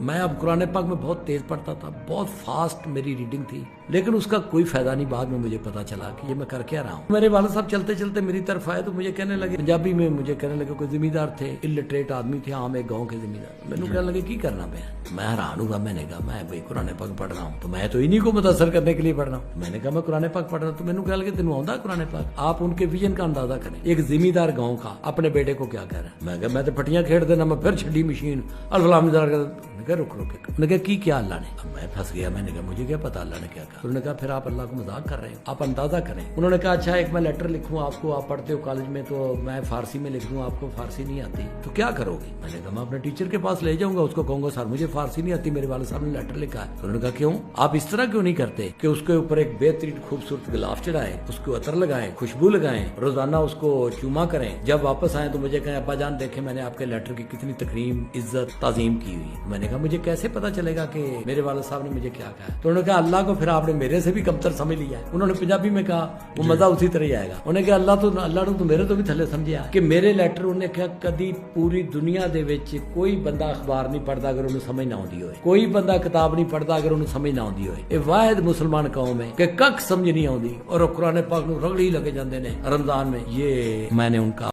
میں اب قرآن پاک میں بہت تیز پڑھتا تھا, بہت فاسٹ میری ریڈنگ تھی, لیکن اس کا کوئی فائدہ نہیں. بعد میں مجھے پتا چلا کہ یہ میں کر کیا رہا ہوں. میرے والد صاحب چلتے چلتے میری طرف آئے تو مجھے کہنے لگے پنجابی میں, مجھے کہنے لگے کوئی زمیندار تھے, الٹریٹ آدمی تھے, عام ایک گاؤں کے زمیندار. میں نے کہنے لگے کی کرنا میں حیران ہوا. میں نے کہا میں بھائی قرآن پاک پڑھ رہا ہوں, تو میں تو انہیں کو متاثر کرنے کے لیے پڑھ رہا ہوں. میں نے کہا میں قرآن پاک پڑھ رہا ہوں. تو میں نے کہا لگے تینوں آؤں قرآن پاک. آپ ان کے ویژن کا اندازہ کریں, ایک زمیندار گاؤں کا اپنے بیٹے کو کیا کہہ رہا ہے. میں کہا میں تو پٹیاں کھیڑ دینا, میں پھر چھڈی مشین الفلام رک نے کہا کی کیا اللہ نے. اب میں پھنس گیا. میں نے کہا مجھے کیا پتا اللہ نے کیا کہا. انہوں نے کہا پھر آپ اللہ کو مذاق کر رہے ہیں, آپ اندازہ کریں. انہوں نے کہا اچھا ایک میں لیٹر لکھوں آپ کو, آپ پڑھتے ہو کالج میں, تو میں فارسی میں لکھ دوں, آپ کو فارسی نہیں آتی تو کیا کرو گے. میں نے کہا میں اپنے ٹیچر کے پاس لے جاؤں گا, اس کو کہوں گا سر مجھے فارسی نہیں آتی, میرے والد صاحب نے لیٹر لکھا ہے. انہوں نے کہا کیوں, آپ اس طرح کیوں نہیں کرتے کہ اس کے اوپر ایک بہترین خوبصورت گلاف چڑھائیں, اس کو عطر لگائیں, خوشبو لگائیں, روزانہ اس کو چوما کریں, جب واپس آئیں تو مجھے کہیں ابا جان دیکھیں میں نے آپ کے لیٹر کی کتنی تکریم عزت تعظیم کی ہوئی. میں نے کہا مجھے کیسے پتا چلے گا کہ میرے والد صاحب نے مجھے کیا کہا. تو انہوں نے کہا اللہ کو پھر آپ نے میرے سے بھی کمتر سمجھ لیا ہے. انہوں نے پنجابی میں کہا وہ مزہ اسی طرح ہی آئے گا. انہوں نے کہا اللہ تو میرے تو بھی تھلے سمجھیا کہ میرے لیٹر. انہوں نے کہا کدی پوری دنیا دے وچ کوئی بندہ اخبار نہیں پڑھتا اگر انہوں سمجھ نہ آتی ہوئے, کوئی بندہ کتاب نہیں پڑھتا اگر انہوں سمجھ نہ آتی ہوئے. یہ واحد مسلمان قوم ہے کہ کک سمجھ نہیں آتی اور قرآن پاک نو رگڑی لگے جاندے نے رمضان میں. یہ میں نے ان کا